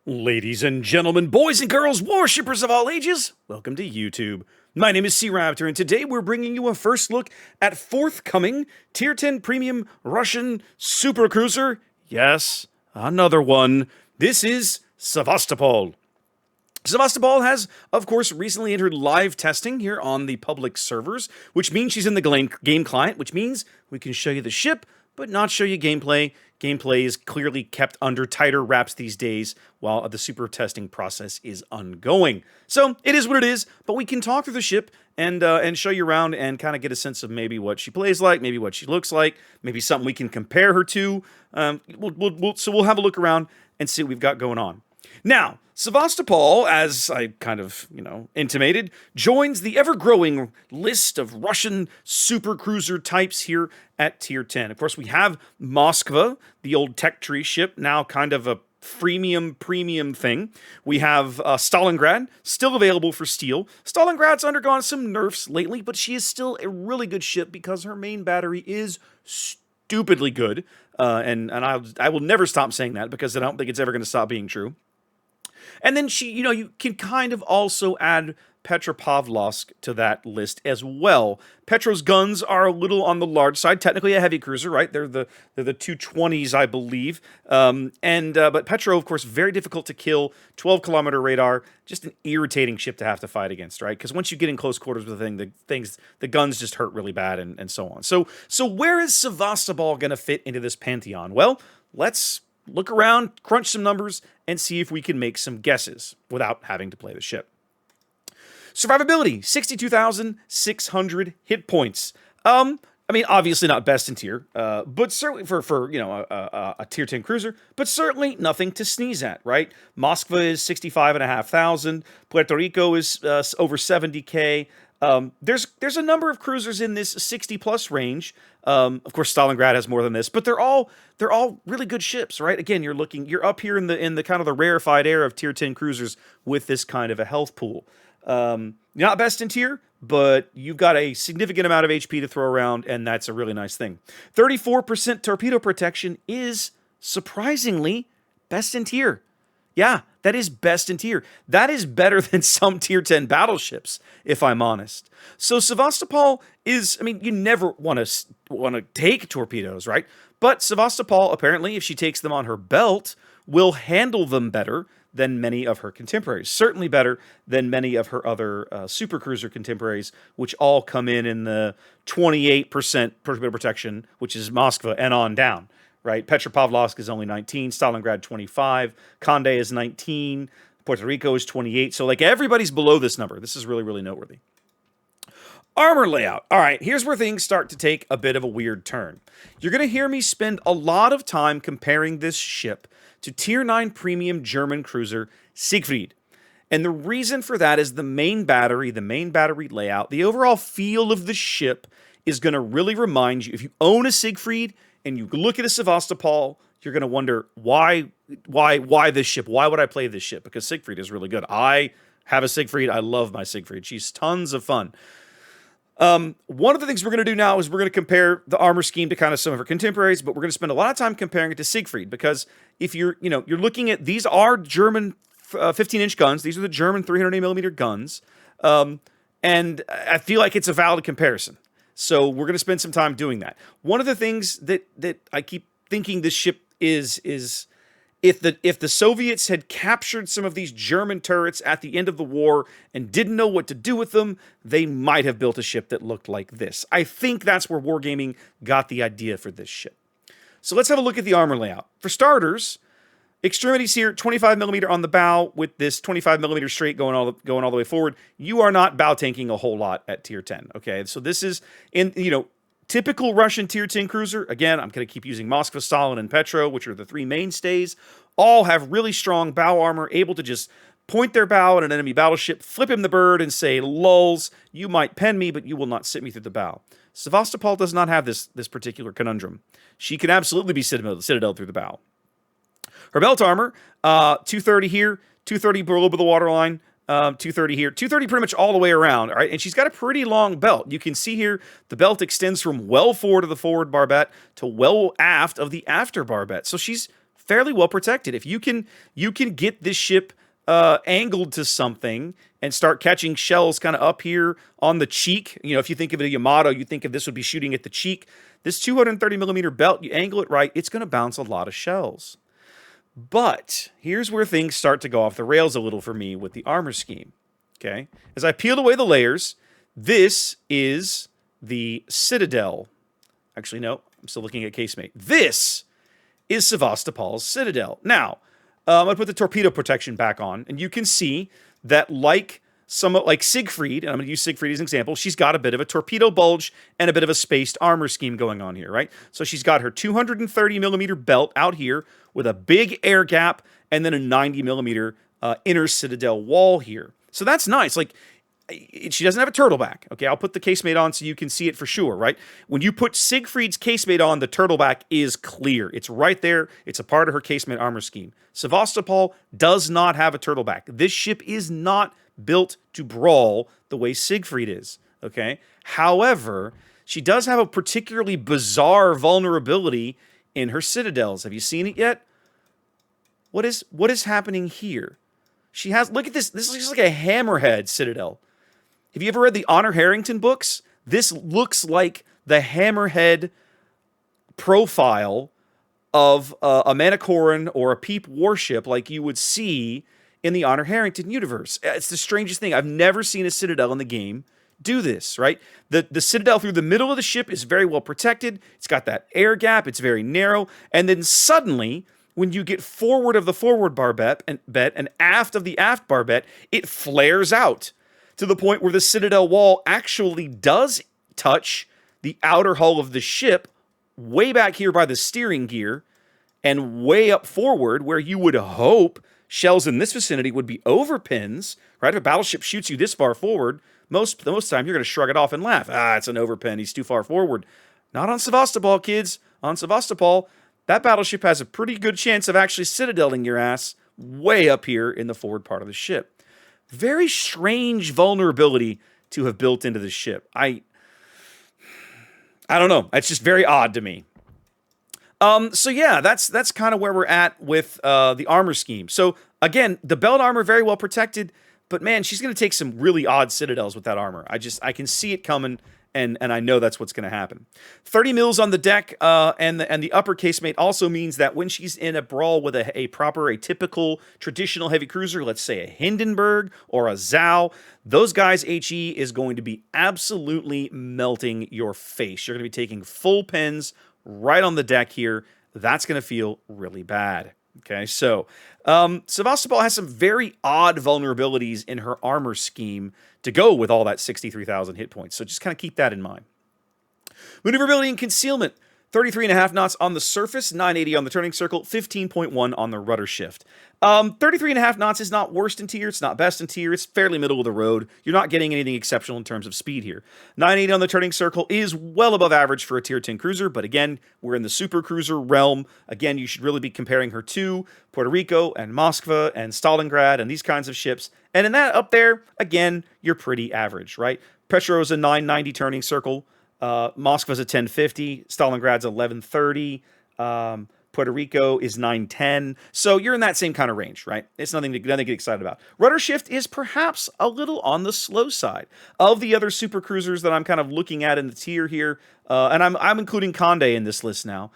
Ladies and gentlemen, boys and girls, worshippers of all ages, welcome to YouTube. My name is SeaRaptor, and today we're bringing you a first look at forthcoming Tier 10 Premium Russian Supercruiser. Yes, another one. This is Sevastopol. Sevastopol has, of course, recently entered live testing here on the public servers, which means she's in the game client, which means we can show you the ship, but not show you gameplay. Gameplay is clearly kept under tighter wraps these days while the super testing process is ongoing. So it is what it is, but we can talk through the ship and show you around and kind of get a sense of maybe what she plays like, maybe what she looks like, maybe something we can compare her to. So we'll have a look around and see what we've got going on. Now, Sevastopol, as I kind of, intimated, joins the ever-growing list of Russian supercruiser types here at Tier 10. Of course, we have Moskva, the old tech tree ship, now kind of a premium thing. We have Stalingrad, still available for steel. Stalingrad's undergone some nerfs lately, but she is still a really good ship because her main battery is stupidly good. And I will never stop saying that because I don't think it's ever going to stop being true. And then you can kind of also add Petropavlovsk to that list as well. Petro's guns are a little on the large side. Technically a heavy cruiser, right? They're the 220s, I believe. But Petro, of course, very difficult to kill. 12-kilometer radar, just an irritating ship to have to fight against, right? Because once you get in close quarters with the thing, the guns just hurt really bad and so on. So where is Sevastopol going to fit into this pantheon? Well, let's look around, crunch some numbers, and see if we can make some guesses without having to play the ship. Survivability, 62,600 hit points. Obviously not best in tier, but certainly for a tier 10 cruiser, but certainly nothing to sneeze at, right? Moskva is 65,500. Puerto Rico is over 70K. There's a number of cruisers in this 60+ range. Of course, Stalingrad has more than this, but they're all really good ships, right? Again, you're up here in the kind of the rarefied air of tier 10 cruisers with this kind of a health pool. Not best in tier, but you've got a significant amount of HP to throw around, and that's a really nice thing. 34% torpedo protection is surprisingly best in tier. Yeah, that is best in tier. That is better than some tier 10 battleships, if I'm honest. So Sevastopol is, you never want to take torpedoes, right? But Sevastopol, apparently, if she takes them on her belt, will handle them better than many of her contemporaries. Certainly better than many of her other supercruiser contemporaries, which all come in the 28% torpedo protection, which is Moskva, and on down. Right, Petropavlovsk is only 19, Stalingrad 25, Conde is 19, Puerto Rico is 28. So everybody's below this number. This is really, really noteworthy. Armor layout. All right, here's where things start to take a bit of a weird turn. You're going to hear me spend a lot of time comparing this ship to Tier 9 premium German cruiser Siegfried. And the reason for that is the main battery layout, the overall feel of the ship is going to really remind you, if you own a Siegfried and you look at a Sevastopol, you're going to wonder, why this ship? Why would I play this ship? Because Siegfried is really good. I have a Siegfried. I love my Siegfried. She's tons of fun. One of the things we're going to do now is we're going to compare the armor scheme to kind of some of her contemporaries, but we're going to spend a lot of time comparing it to Siegfried, because if you're looking at, these are German 15-inch guns. These are the German 300mm guns. And I feel like it's a valid comparison. So we're going to spend some time doing that. One of the things that I keep thinking this ship is if the Soviets had captured some of these German turrets at the end of the war and didn't know what to do with them, they might have built a ship that looked like this. I think that's where Wargaming got the idea for this ship. So let's have a look at the armor layout. For starters, extremities here, 25mm on the bow with this 25mm straight going all the way forward. You are not bow tanking a whole lot at tier 10, okay? So this is, typical Russian tier 10 cruiser. Again, I'm going to keep using Moskva, Stalin, and Petro, which are the three mainstays. All have really strong bow armor, able to just point their bow at an enemy battleship, flip him the bird, and say, lulz, you might pen me, but you will not sit me through the bow. Sevastopol does not have this particular conundrum. She can absolutely be citadel through the bow. Her belt armor, 230 here, 230 below the waterline, 230 here, 230 pretty much all the way around, all right? And she's got a pretty long belt. You can see here the belt extends from well forward of the forward barbette to well aft of the after barbette. So she's fairly well protected. If you can get this ship angled to something and start catching shells kind of up here on the cheek. You know, if you think of it a Yamato, you think of this would be shooting at the cheek. This 230 millimeter belt, you angle it right, it's going to bounce a lot of shells. But here's where things start to go off the rails a little for me with the armor scheme. Okay, as I peeled away the layers, this is the Citadel. Actually, no, I'm still looking at casemate. This is Sevastopol's Citadel. Now, I'm going to put the torpedo protection back on, and you can see that like Siegfried, and I'm going to use Siegfried as an example, she's got a bit of a torpedo bulge and a bit of a spaced armor scheme going on here, right? So she's got her 230 millimeter belt out here with a big air gap and then a 90 millimeter inner Citadel wall here. So that's nice. Like, she doesn't have a turtleback. Okay, I'll put the casemate on so you can see it for sure, right? When you put Siegfried's casemate on, the turtleback is clear. It's right there. It's a part of her casemate armor scheme. Sevastopol does not have a turtleback. This ship is not built to brawl the way Siegfried is, okay? However, she does have a particularly bizarre vulnerability in her citadels. Have you seen it yet? What is happening here? She has, look at this. This looks like a hammerhead citadel. Have you ever read the Honor Harrington books? This looks like the hammerhead profile of a Manicoran or a Peep warship like you would see in the Honor Harrington universe. It's the strangest thing. I've never seen a citadel in the game do this, right? The citadel through the middle of the ship is very well protected. It's got that air gap. It's very narrow. And then suddenly, when you get forward of the forward barbette and aft of the aft barbette, it flares out to the point where the citadel wall actually does touch the outer hull of the ship way back here by the steering gear and way up forward where you would hope shells in this vicinity would be over pins, right? If a battleship shoots you this far forward, most time you're going to shrug it off and laugh. Ah, it's an overpin. He's too far forward. Not on Sevastopol, kids. On Sevastopol, that battleship has a pretty good chance of actually citadeling your ass way up here in the forward part of the ship. Very strange vulnerability to have built into the ship. I don't know. It's just very odd to me. So yeah, that's kind of where we're at with the armor scheme. So again, the belt armor very well protected, but man, she's going to take some really odd citadels with that armor. I can see it coming, and I know that's what's going to happen. 30 mils on the deck, and the upper casemate also means that when she's in a brawl with a typical traditional heavy cruiser, let's say a Hindenburg or a Zhao, those guys' HE is going to be absolutely melting your face. You're going to be taking full pins right on the deck here. That's going to feel really bad. Okay, so Sevastopol has some very odd vulnerabilities in her armor scheme to go with all that 63,000 hit points. So just kind of keep that in mind. Maneuverability and concealment. 33.5 knots on the surface, 980 on the turning circle, 15.1 on the rudder shift. 33.5 knots is not worst in tier, it's not best in tier, it's fairly middle of the road. You're not getting anything exceptional in terms of speed here. 980 on the turning circle is well above average for a tier 10 cruiser, but again, we're in the super cruiser realm. Again, you should really be comparing her to Puerto Rico and Moskva and Stalingrad and these kinds of ships. And in that up there, again, you're pretty average, right? Petro is a 990 turning circle. Moskva's a 1050, Stalingrad's 1130, Puerto Rico is 910. So you're in that same kind of range, right? It's nothing to get excited about. Rudder shift is perhaps a little on the slow side of the other super cruisers that I'm kind of looking at in the tier here, and I'm including Conde in this list now.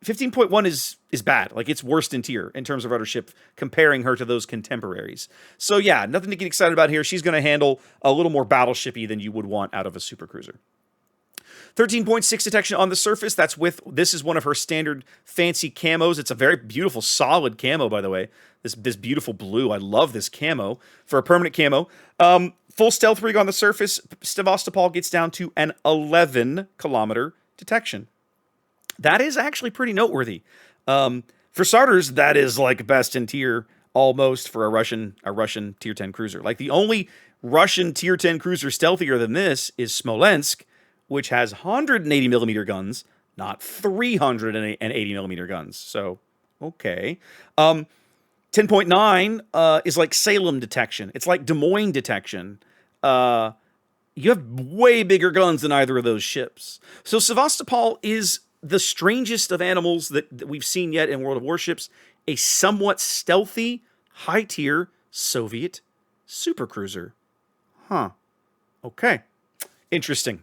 15.1 is bad. Like, it's worst in tier in terms of rudder shift, comparing her to those contemporaries. So yeah, nothing to get excited about here. She's going to handle a little more battleshipy than you would want out of a super cruiser. 13.6 detection on the surface. This is one of her standard fancy camos. It's a very beautiful, solid camo, by the way. This beautiful blue. I love this camo for a permanent camo. Full stealth rig on the surface. Sevastopol gets down to an 11-kilometer detection. That is actually pretty noteworthy. For starters, that is like best in tier almost for a Russian tier 10 cruiser. Like, the only Russian tier 10 cruiser stealthier than this is Smolensk, which has 180 millimeter guns, not 380 millimeter guns. So, okay. 10.9 is like Salem detection. It's like Des Moines detection. You have way bigger guns than either of those ships. So Sevastopol is the strangest of animals that we've seen yet in World of Warships, a somewhat stealthy, high-tier Soviet supercruiser. Huh. Okay. Interesting.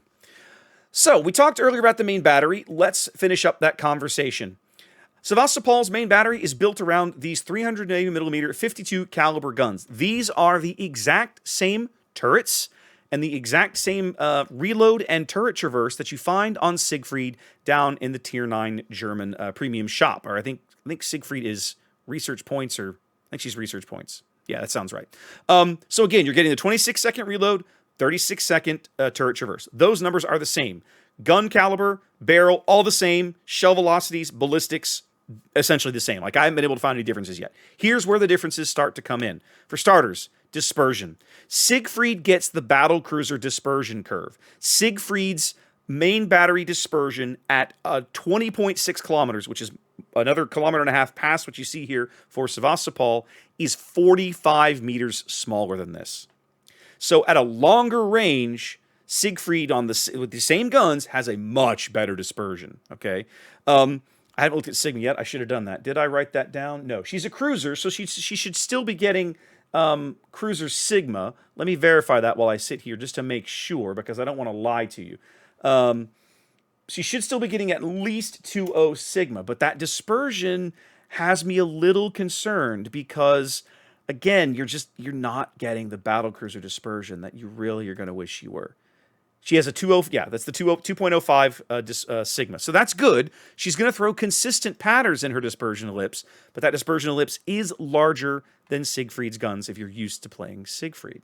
So, we talked earlier about the main battery. Let's finish up that conversation. Sevastopol's main battery is built around these 380mm 52 caliber guns. These are the exact same turrets and the exact same reload and turret traverse that you find on Siegfried down in the Tier 9 German premium shop. Or I think Siegfried is research points, or I think she's research points. Yeah, that sounds right. So again, you're getting the 26-second reload, 36-second turret traverse. Those numbers are the same. Gun caliber, barrel, all the same. Shell velocities, ballistics, essentially the same. Like, I haven't been able to find any differences yet. Here's where the differences start to come in. For starters, dispersion. Siegfried gets the battlecruiser dispersion curve. Siegfried's main battery dispersion at 20.6 kilometers, which is another kilometer and a half past what you see here for Sevastopol, is 45 meters smaller than this. So at a longer range, Siegfried with the same guns has a much better dispersion. Okay, I haven't looked at Sigma yet. I should have done that. Did I write that down? No. She's a cruiser, so she should still be getting cruiser Sigma. Let me verify that while I sit here just to make sure, because I don't want to lie to you. She should still be getting at least 2.0 Sigma, but that dispersion has me a little concerned because, again, you're not getting the battlecruiser dispersion that you really are going to wish you were. She has a 2.0, yeah, that's the 2.05 Sigma. So that's good. She's going to throw consistent patterns in her dispersion ellipse, but that dispersion ellipse is larger than Siegfried's guns if you're used to playing Siegfried.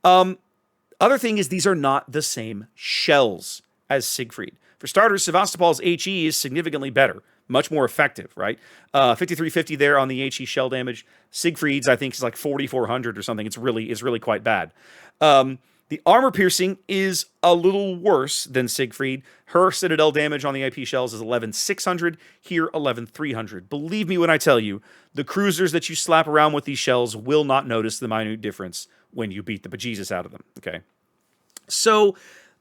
Other thing is, these are not the same shells as Siegfried. For starters, Sevastopol's HE is significantly better, much more effective, right? 5350 there on the HE shell damage. Siegfried's, I think, is like 4400 or something. It's really quite bad. The armor piercing is a little worse than Siegfried. Her citadel damage on the IP shells is 11,600. Here, 11,300. Believe me when I tell you, the cruisers that you slap around with these shells will not notice the minute difference when you beat the bejesus out of them. Okay, so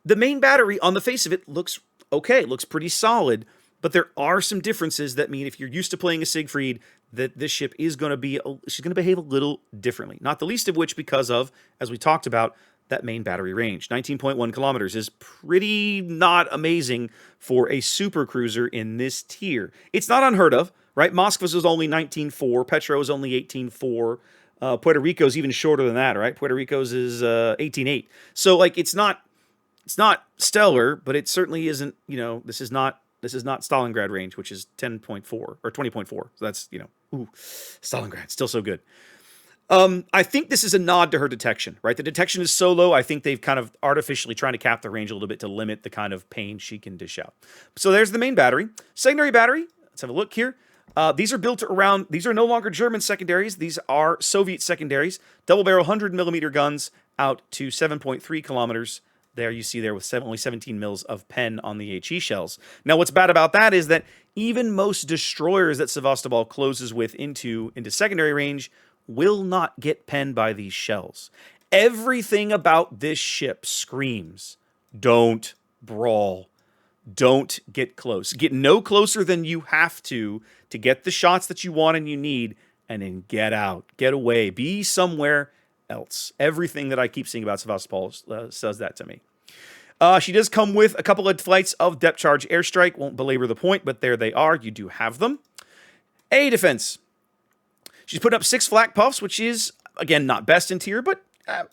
the main battery, on the face of it, looks okay. Looks pretty solid, but there are some differences that mean if you're used to playing a Siegfried, that this ship is going to she's going to behave a little differently. Not the least of which because of, as we talked about, that main battery range. 19.1 kilometers is pretty not amazing for a super cruiser in this tier. It's not unheard of, right? Moskva's was only 19.4, Petro is only 18.4, Puerto Rico's even shorter than that, right? Puerto Rico's is 18.8. So, like, it's not stellar, but it certainly isn't, this is not Stalingrad range, which is 10.4 or 20.4. So that's, Stalingrad, still so good. I think this is a nod to her detection, right? The detection is so low, I think they've kind of artificially trying to cap the range a little bit to limit the kind of pain she can dish out. So there's the main battery. Secondary battery, let's have a look here. These are no longer German secondaries. These are Soviet secondaries. Double barrel 100mm guns out to 7.3 kilometers. There you see there with only 17 mils of pen on the HE shells. Now, what's bad about that is that even most destroyers that Sevastopol closes with into secondary range will not get penned by these shells. Everything about this ship screams, don't brawl. Don't get close. Get no closer than you have to get the shots that you want and you need, and then get out. Get away. Be somewhere else. Everything that I keep seeing about Sevastopol says that to me. She does come with a couple of flights of depth charge airstrike. Won't belabor the point, but there they are. You do have them. A defense. She's put up 6 flak puffs, which is, again, not best in tier, but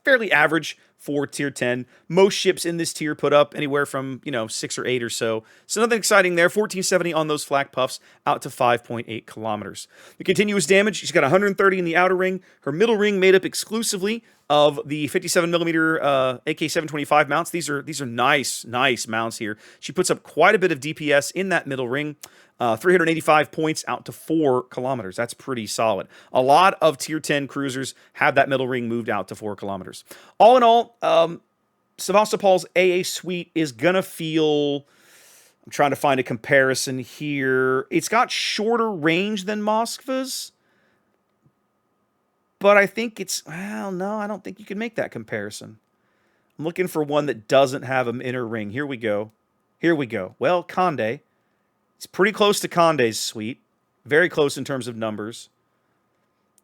fairly average for tier 10. Most ships in this tier put up anywhere from, 6 or 8 or so. So nothing exciting there. 1470 on those flak puffs out to 5.8 kilometers. The continuous damage, she's got 130 in the outer ring. Her middle ring made up exclusively of the 57mm AK-725 mounts. These are nice mounts here. She puts up quite a bit of DPS in that middle ring. 385 points out to 4 kilometers. That's pretty solid. A lot of tier 10 cruisers have that middle ring moved out to 4 kilometers. All in all, Sevastopol's AA suite is going to feel... I'm trying to find a comparison here. It's got shorter range than Moskva's, but I think no, I don't think you can make that comparison. I'm looking for one that doesn't have an inner ring. Here we go. Well, Conde It's pretty close to Condé's suite. Very close in terms of numbers.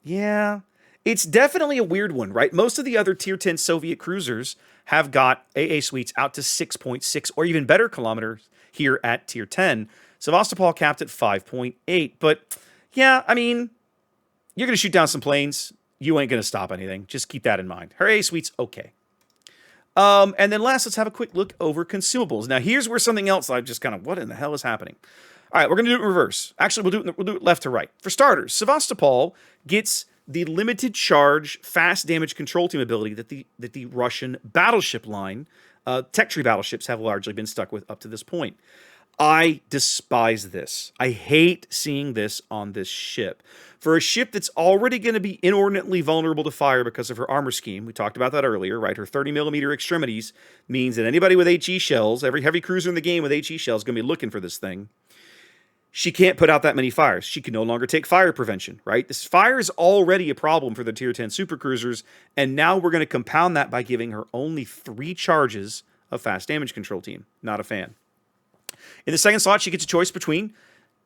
Yeah, it's definitely a weird one, right? Most of the other Tier 10 Soviet cruisers have got AA suites out to 6.6 or even better kilometers here at Tier 10. Sevastopol capped at 5.8. But yeah, I mean, you're going to shoot down some planes. You ain't going to stop anything. Just keep that in mind. Her AA suite's okay. And then last, let's have a quick look over consumables. Now, here's where something else I'm just kind of, what in the hell is happening? All right, we're going to do it in reverse. Actually, we'll do it left to right. For starters, Sevastopol gets the limited charge fast damage control team ability that the Russian battleship line, tech tree battleships, have largely been stuck with up to this point. I despise this. I hate seeing this on this ship. For a ship that's already going to be inordinately vulnerable to fire because of her armor scheme, we talked about that earlier, right? Her 30mm extremities means that anybody with HE shells, every heavy cruiser in the game with HE shells is going to be looking for this thing. She can't put out that many fires. She can no longer take fire prevention, right? This fire is already a problem for the Tier 10 supercruisers, and now we're going to compound that by giving her only 3 charges of fast damage control team. Not a fan. In the second slot, she gets a choice between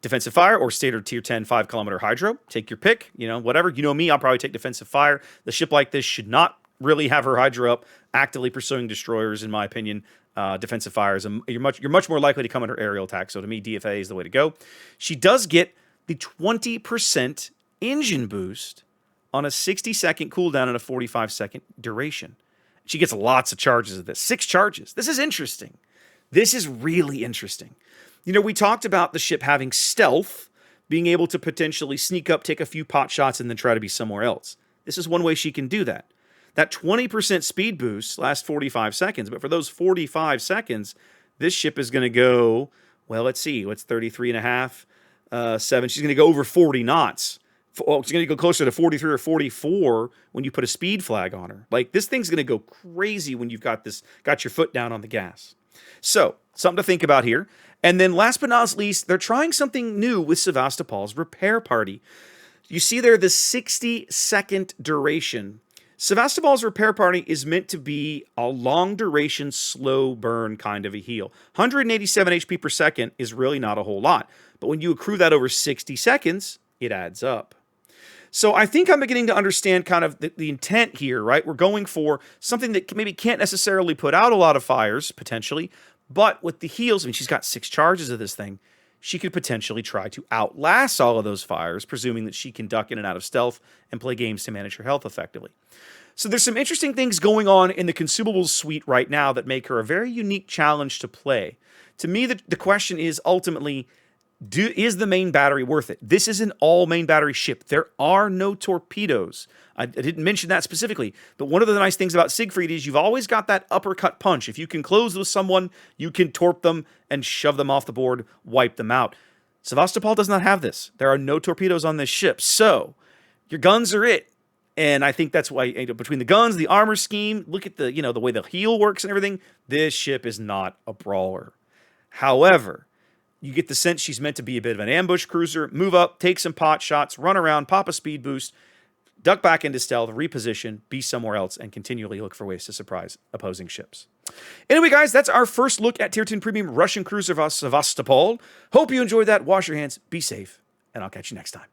defensive fire or standard Tier 10 5-kilometer hydro. Take your pick, whatever. You know me, I'll probably take defensive fire. The ship like this should not really have her hydro up, actively pursuing destroyers, in my opinion. Defensive fire is you're much more likely to come under aerial attack. So to me, DFA is the way to go. She does get the 20% engine boost on a 60-second cooldown and a 45-second duration. She gets lots of charges of this. 6 charges. This is interesting. This is really interesting. We talked about the ship having stealth, being able to potentially sneak up, take a few pot shots, and then try to be somewhere else. This is one way she can do that. That 20% speed boost lasts 45 seconds, but for those 45 seconds, this ship is going to go, well, let's see, what's 33 and a half, 7. She's going to go over 40 knots. She's going to go closer to 43 or 44 when you put a speed flag on her. Like, this thing's going to go crazy when you've got your foot down on the gas. So, something to think about here. And then last but not least, they're trying something new with Sevastopol's repair party. You see there the 60-second duration. Sevastopol's repair party is meant to be a long-duration, slow-burn kind of a heal. 187 HP per second is really not a whole lot. But when you accrue that over 60 seconds, it adds up. So I think I'm beginning to understand kind of the intent here, right? We're going for something that maybe can't necessarily put out a lot of fires, potentially, but with the heals, I mean, she's got 6 charges of this thing. She could potentially try to outlast all of those fires, presuming that she can duck in and out of stealth and play games to manage her health effectively. So there's some interesting things going on in the Consumables suite right now that make her a very unique challenge to play. To me, the question is ultimately, is the main battery worth it? This is an all-main battery ship. There are no torpedoes. I didn't mention that specifically, but one of the nice things about Siegfried is you've always got that uppercut punch. If you can close with someone, you can torp them and shove them off the board, wipe them out. Sevastopol does not have this. There are no torpedoes on this ship, so your guns are it. And I think that's why, between the guns, the armor scheme, look at the way the heel works and everything, this ship is not a brawler. However, you get the sense she's meant to be a bit of an ambush cruiser, move up, take some pot shots, run around, pop a speed boost, duck back into stealth, reposition, be somewhere else, and continually look for ways to surprise opposing ships. Anyway, guys, that's our first look at Tier 10 Premium Russian Cruiser Sevastopol. Hope you enjoyed that. Wash your hands, be safe, and I'll catch you next time.